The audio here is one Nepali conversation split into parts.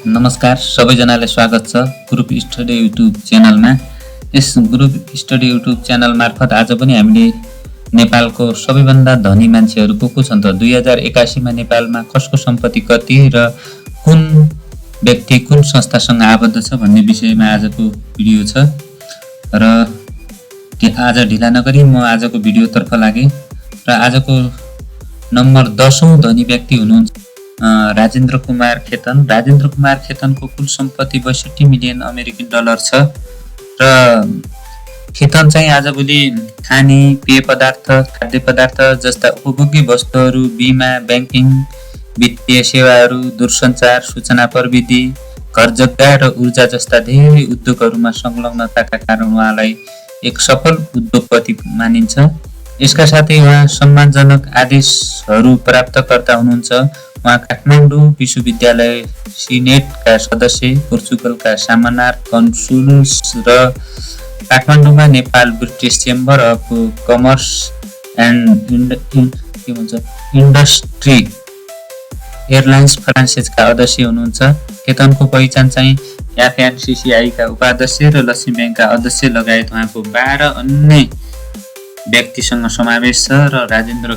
नमस्कार सबैजनालाई स्वागत छ ग्रुप स्टडी युट्युब च्यानलमा। यस ग्रुप स्टडी युट्युब च्यानल मार्फत आज पनि हामीले नेपालको सबैभन्दा धनी मान्छेहरू को छन् त 2081 मा नेपालमा कसको सम्पत्ति कति र कुन व्यक्ति कुन संस्थासँग आबद्ध छ भन्ने विषयमा आजको भिडियो छ। र आज ढिला नगरी म आजको भिडियोतर्फ लागे र आजको नम्बर 10औं धनी व्यक्ति हुनुहुन्छ राजेन्द्र कुमार खेतन। राजेन्द्र कुमार खेतनको कुल सम्पत्ति 62 मिलियन अमेरिकन डलर छ र खेतन चाहिँ आजभोलि खाने पेय पदार्थ खाद्य पदार्थ जस्ता उपभोग्य वस्तुहरू, बिमा, ब्याङ्किङ, वित्तीय सेवाहरू, दूरसञ्चार, सूचना प्रविधि, घर जग्गा र ऊर्जा जस्ता धेरै उद्योगहरूमा संलग्नताका कारण उहाँलाई एक सफल उद्योगपति मानिन्छ। यसका साथै उहाँ सम्मानजनक आदेशहरू प्राप्तकर्ता हुनुहुन्छ। उहाँ काठमाडौँ विश्वविद्यालय सिनेटका सदस्य, पोर्चुगलका सामनार कन्सुल्स र काठमाडौँमा Nepal British chamber of commerce and industry airlines फ्रान्सेसका अध्यक्ष हुनुहुन्छ। खेतनको पहिचान चाहिँ एफएनसिसिआईका उपाध्यक्ष र लक्ष्मी ब्याङ्कका अध्यक्ष लगायत उहाँको 12 अन्य व्यक्तिसँग समावेश छ र राजेन्द्र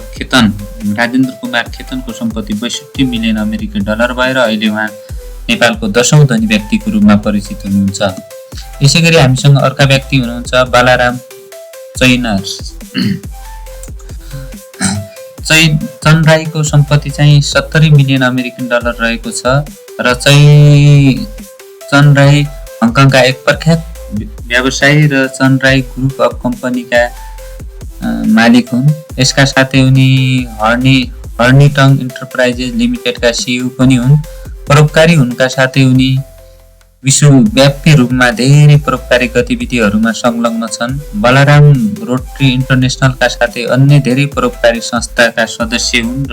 कुमार खेतनको सम्पत्ति 62 मिलियन अमेरिकन डलर भएर अहिले उहाँ नेपालको 10औं धनी व्यक्तिको रूपमा परिचित हुनुहुन्छ। यसैगरी हामीसँग अर्का व्यक्ति हुनुहुन्छ बालाराम चैनर। चनराईको सम्पत्ति चाहिँ 70 मिलियन अमेरिकन डलर रहेको छ र चनराई हङकङका एक प्रख्यात व्यवसायी र चनराई ग्रुप अफ कम्पनीका मालिक हुन्। यसका साथै उनी हर्निटङ इन्टरप्राइजेस लिमिटेडका सिइओ पनि हुन्। परोपकारी हुनुका साथै उनी विश्वव्यापी रूपमा धेरै परोपकारी गतिविधिहरूमा संलग्न छन्। बलराम रोटरी इन्टरनेसनलका साथै अन्य धेरै परोपकारी संस्थाका सदस्य हुन् र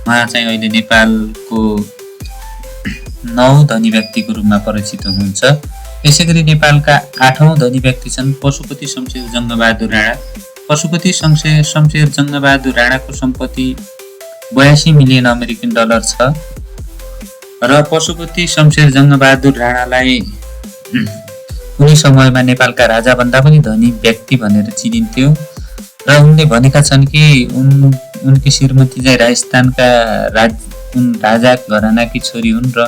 उहाँ चाहिँ अहिले नेपालको 9औं धनी व्यक्तिको रूपमा परिचित हुनुहुन्छ। यसैगरी नेपालका 8औं धनी व्यक्ति छन् पशुपति शमशेर जङ्गबहादुर राणा। पशुपति शमशेर जङ्गबहादुर राणाको सम्पत्ति 82 मिलियन अमेरिकन डलर छ र पशुपति शमशेर जङ्गबहादुर राणालाई कुनै समयमा नेपालका राजाभन्दा पनि धनी व्यक्ति भनेर चिनिन्थ्यो र उनले भनेका छन् कि उनकी श्रीमती चाहिँ राजस्थानका राजा घरानाकी छोरी हुन् र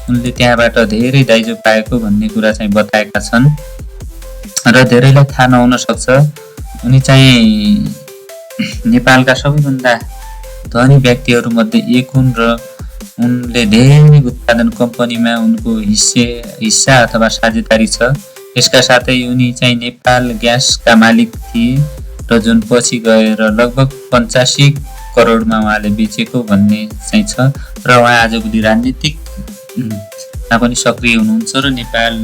उनले त्यहाँबाट धेरै दाइजो पाएको भन्ने कुरा चाहिँ बताएका छन् र धेरैलाई थाहा नहुन सक्छ। उनी चाहिँ नेपालका सबैभन्दा धनी व्यक्तिहरू मध्ये एक हुन् र उनले धेरै उत्पादन कम्पनीमा उनको हिस्सा अथवा साझेदारी छ। यसका साथै उनी चाहिँ नेपाल ग्यासका मालिक थिए र जुन पछि गएर लगभग 85 करोडमा उहाँले बेचेको भन्ने चाहिँ छ र उहाँ आजभोलि राजनीतिकमा पनि सक्रिय हुनुहुन्छ र नेपाल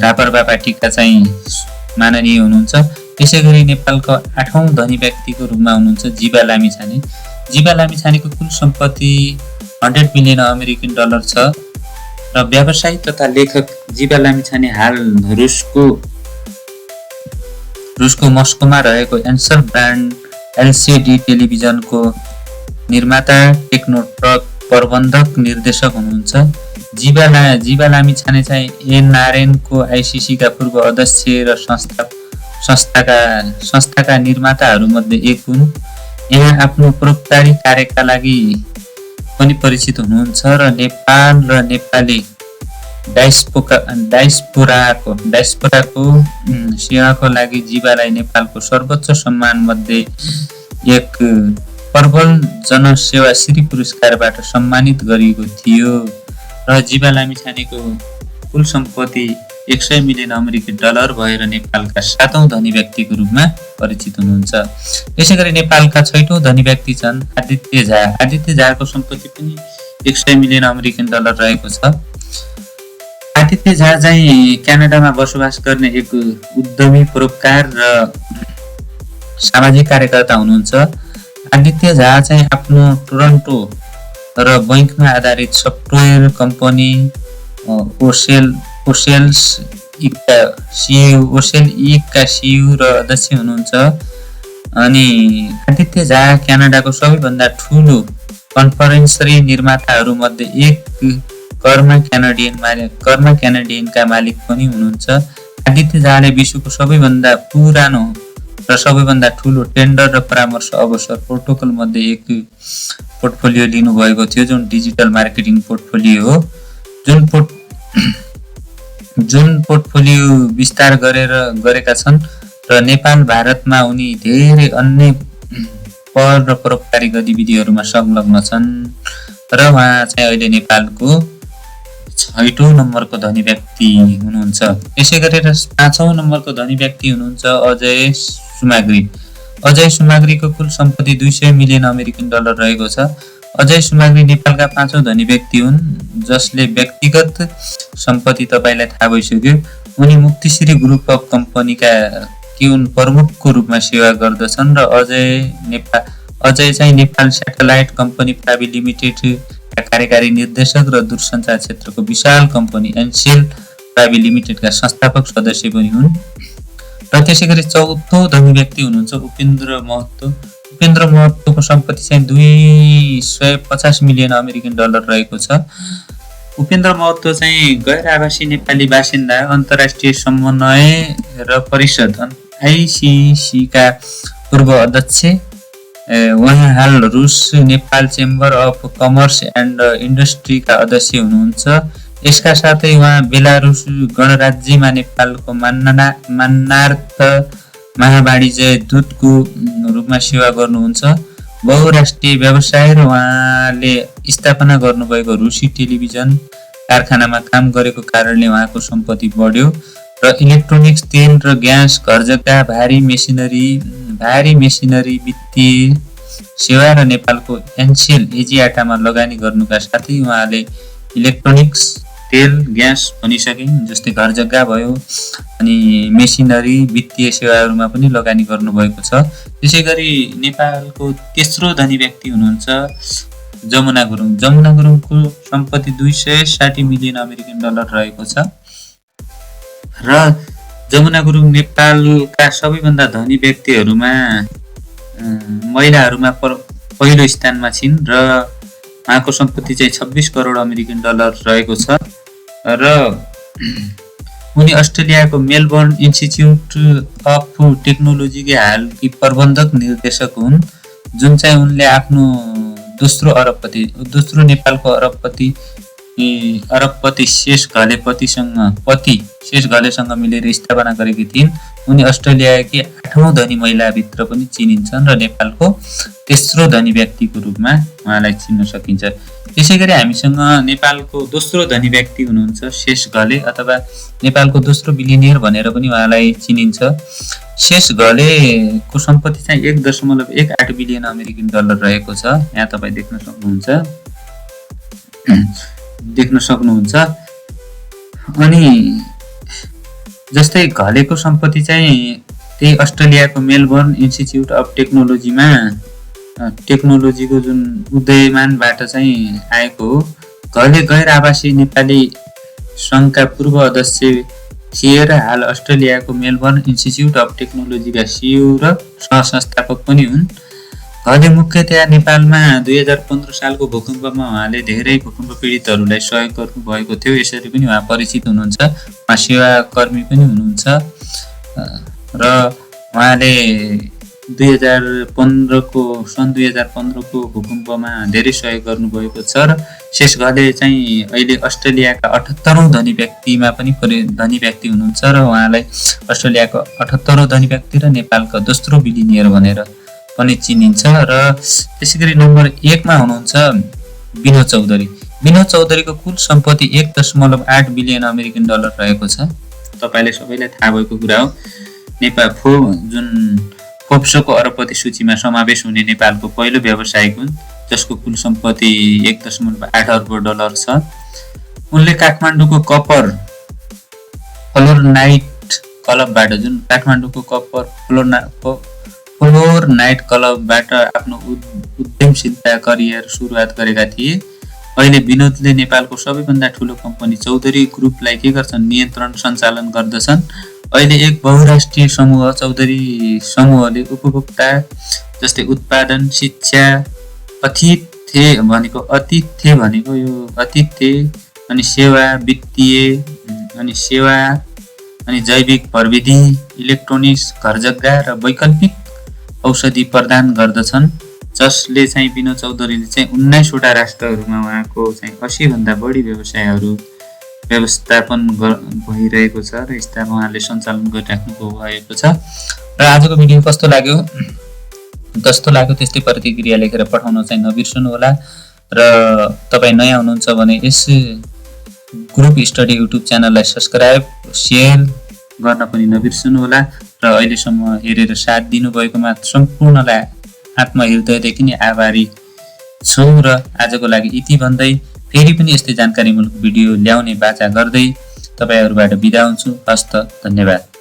रापरपा पार्टीका चाहिँ माननीय हुनुहुन्छ। यसैगरी नेपालको 8औं धनी व्यक्तिको रूपमा हुनुहुन्छ जीवा लामिछाने। जीवा लामिछानेको कुल सम्पत्ति 100 मिलियन अमेरिकन डलर छ र व्यवसायी तथा लेखक जीवा लामिछाने हाल रुसको मस्कोमा रहेको एन्सर ब्रान्ड एलसिडी टेलिभिजनको निर्माता, टेक्नोट्रक प्रबन्धक, निर्देशक हुनुहुन्छ। जीवा लामिछाने चाहिँ एनआरएनको आइसिसीका पूर्व अध्यक्ष र संस्थाका निर्माताहरूमध्ये एक हुन्। यहाँ आफ्नो परोपकारी कार्यका लागि पनि परिचित हुनुहुन्छ र नेपाल र नेपाली डायस्पोराको सेवाको लागि जीवालाई नेपालको सर्वोच्च सम्मान मध्ये एक प्रबल जनसेवा श्री पुरस्कारबाट सम्मानित गरिएको थियो र जीवा लामिछानेको कुल सम्पत्ति 100 मिलियन अमेरिकन डलर भएर नेपालका 7औं धनी व्यक्तिको रूपमा परिचित हुनुहुन्छ। यसैगरी नेपालका 6औं धनी व्यक्ति छन् आदित्य झा। आदित्य झाको सम्पत्ति पनि 100 मिलियन अमेरिकन डलर रहेको छ। आदित्य झा चाहिँ क्यानाडामा बसोबास गर्ने एक उद्यमी, परोपकार र सामाजिक कार्यकर्ता हुनुहुन्छ। आदित्य झा चाहिँ आफ्नो टोरन्टो र बैंकमा आधारित सफ्टवेयर कम्पनी ओसेल इका सिइओ र अध्यक्ष हुनुहुन्छ। अनि आदित्य झा क्यानाडाको सबैभन्दा ठुलो कन्फरेन्सरी निर्माताहरू मध्ये एक कर्मा क्यानाडियनका मालिक पनि हुनुहुन्छ। आदित्य झाले विश्वको सबैभन्दा पुरानो र सबैभन्दा ठुलो टेन्डर र परामर्श अवसर प्रोटोकल मध्ये एक पोर्टफोलियो लिनुभएको थियो, जुन डिजिटल मार्केटिङ पोर्टफोलियो हो। जुन पोर्टफोलियो विस्तार गरेका छन् र नेपाल भारतमा उनी धेरै अन्य कर र परोपकारी गतिविधिहरूमा संलग्न छन् र उहाँ चाहिँ अहिले नेपालको 6औं नम्बरको धनी व्यक्ति हुनुहुन्छ। यसै गरेर 5औं नम्बरको धनी व्यक्ति हुनुहुन्छ अजय सुमाग्री। अजय सुमाग्रीको कुल सम्पत्ति 200 मिलियन अमेरिकन डलर रहेको छ। अजय सुमाग्री नेपालका 5औं धनी व्यक्ति हुन् जसले व्यक्तिगत सम्पत्ति तपाईलाई थाहा भइसक्यो। उनी मुक्तिश्री ग्रुप अफ कम्पनीका प्रमुखको रूपमा सेवा गर्दछन् र अजय चाहिँ नेपाल स्याटेलाइट कम्पनी प्राइभेट लिमिटेडका कार्यकारी निर्देशक र दूरसञ्चार क्षेत्रको विशाल कम्पनी एनसेल प्राइभेट लिमिटेडका संस्थापक सदस्य पनि हुन्। र त्यसै गरी 4औं धनी व्यक्ति हुनुहुन्छ उपेन्द्र महतो। उपेन्द्र महतोको सम्पत्ति चाहिँ 250 मिलियन अमेरिकन डलर रहेको छ। उपेन्द्र महतो चाहिँ गैर आवासी नेपाली बासिन्दा, अन्तर्राष्ट्रिय समन्वय र परिषद ICC का पूर्व अध्यक्ष। उहाँ हाल रुस Nepal chamber of commerce and इन्डस्ट्रीका अध्यक्ष हुनुहुन्छ। यसका साथै उहाँ बेलारुस गणराज्यमा नेपालको मान्नार्थ महावाणिज्य दूतको रूपमा सेवा गर्नुहुन्छ। बहुराष्ट्रिय व्यवसाय र उहाँले स्थापना गर्नुभएको रुसी टेलिभिजन कारखानामा काम गरेको कारणले उहाँको सम्पत्ति बढ्यो र इलेक्ट्रोनिक्स, तेल र ग्यास, घरजग्गा, भारी मेसिनरी, वित्तीय सेवा र नेपालको एनसेल एजियाटामा लगानी गर्नुका साथै उहाँले इलेक्ट्रोनिक्स, तेल, ग्यास भनिसके जस्तै घरजग्गा भयो अनि मेसिनरी, वित्तीय सेवाहरूमा पनि लगानी गर्नुभएको छ। त्यसै गरी नेपालको तेस्रो धनी व्यक्ति हुनुहुन्छ जमुना गुरुङ। जमुना गुरुङको सम्पत्ति 260 मिलियन अमेरिकन डलर रहेको छ र जमुना गुरुङ नेपालका सबैभन्दा धनी व्यक्तिहरूमा महिलाहरूमा पहिलो स्थानमा छिन् र उहाँको सम्पत्ति चाहिँ 26 करोड अमेरिकन डलर रहेको छ र उनी अस्ट्रेलियाको मेलबर्न इन्स्टिच्युट अफ टेक्नोलोजीका हालकी प्रबन्धक निर्देशक हुन्, जुन चाहिँ उनले आफ्नो दोस्रो नेपालको अरबपति शेष घलेसँग मिलेर स्थापना गरेकी थिइन्। उनी अस्ट्रेलियाकी 8औं धनी महिलाभित्र पनि चिनिन्छन् र नेपालको तेस्रो धनी व्यक्तिको रूपमा उहाँलाई चिन्न सकिन्छ। त्यसै गरी हामीसँग नेपालको दोस्रो धनी व्यक्ति हुनुहुन्छ शेष घले अथवा नेपालको दोस्रो बिलियनियर भनेर पनि उहाँलाई चिनिन्छ। शेष घलेको सम्पत्ति चाहिँ 1.18 बिलियन अमेरिकन डलर रहेको छ। यहाँ तपाईँ देख्न सक्नुहुन्छ। अनि जस्तै घलेको सम्पत्ति चाहिँ त्यही अस्ट्रेलियाको मेलबर्न इन्स्टिच्युट अफ टेक्नोलोजीको जुन उदयमानबाट चाहिँ आएको हो। घले गैर आवासी नेपाली सङ्घका पूर्व अध्यक्ष थिए र हाल अस्ट्रेलियाको मेलबर्न इन्स्टिच्युट अफ टेक्नोलोजीका CEO र सहसंस्थापक पनि हुन्। घले मुख्यतया नेपालमा 2015 सालको भूकम्पमा उहाँले धेरै भूकम्प पीडितहरूलाई सहयोग गर्नुभएको थियो, यसरी पनि उहाँ परिचित हुनुहुन्छ। उहाँ सेवाकर्मी पनि हुनुहुन्छ र उहाँले सन् 2015को भूकम्पमा धेरै सहयोग गर्नुभएको छ र शेष घले चाहिँ अहिले अस्ट्रेलियाका 78औं धनी व्यक्तिमा पनि धनी व्यक्ति हुनुहुन्छ र उहाँलाई अस्ट्रेलियाको 78औं धनी व्यक्ति र नेपालको दोस्रो बिलियनियर भनेर पनि चिनिन्छ। र त्यसैगरी नम्बर 1 मा हुनुहुन्छ विनोद चौधरी। विनोद चौधरीको कुल सम्पत्ति 1.8 बिलियन अमेरिकन डलर रहेको छ। तपाईले सबैलाई थाहा भएको कुरा हो। नेपाल जुन फोर्ब्सको अरबपति सूचीमा समावेश हुने नेपालको पहिलो व्यावसायिक हुन्, जसको कुल सम्पत्ति 1.8 अर्ब डलर छ। उनले काठमाडौँको कपर फ्लोरनाइट क्लबबाट फ्लोरनाइट क्लबबाट आफ्नो उद्यमशीलता करियर सुरुवात गरेका थिए। अहिले विनोदले नेपालको सबैभन्दा ठुलो कम्पनी चौधरी ग्रुपलाई के गर्छन्, नियन्त्रण सञ्चालन गर्दछन्। अहिले एक बहुराष्ट्रिय समूह चौधरी समूहले उपभोक्ता जस्तै उत्पादन, शिक्षा, आतिथ्य भनेको यो आतिथ्य अनि सेवा, वित्तीय अनि सेवा अनि जैविक प्रविधि, इलेक्ट्रोनिक्स, घरजग्गा र वैकल्पिक औषधि प्रदान गर्दछन्, जसले चाहिँ विनोद चौधरीले चाहिँ 19 वटा राष्ट्रहरूमा उहाँको चाहिँ 80 भन्दा बढी व्यवसायहरू व्यवस्थापन भइरहेको छ र स्थापना उहाँले सञ्चालन गरिराख्नु भएको छ। र आजको भिडियो कस्तो लाग्यो त्यस्तै प्रतिक्रिया लेखेर पठाउन चाहिँ नबिर्सनु होला। र तपाईँ नयाँ हुनुहुन्छ भने यस ग्रुप स्टडी युट्युब च्यानललाई सब्स्क्राइब, सेयर गर्न पनि नबिर्सनु होला। र अहिलेसम्म हेरेर साथ दिनुभएकोमा सम्पूर्णलाई आत्महृदयदेखि नै आभारी छु। र आजको लागि यति भन्दै फेरि पनि यस्तै जानकारीमूलक भिडियो ल्याउने बाचा गर्दै तपाईहरुबाट बिदा हुन्छु। हस्त, धन्यवाद।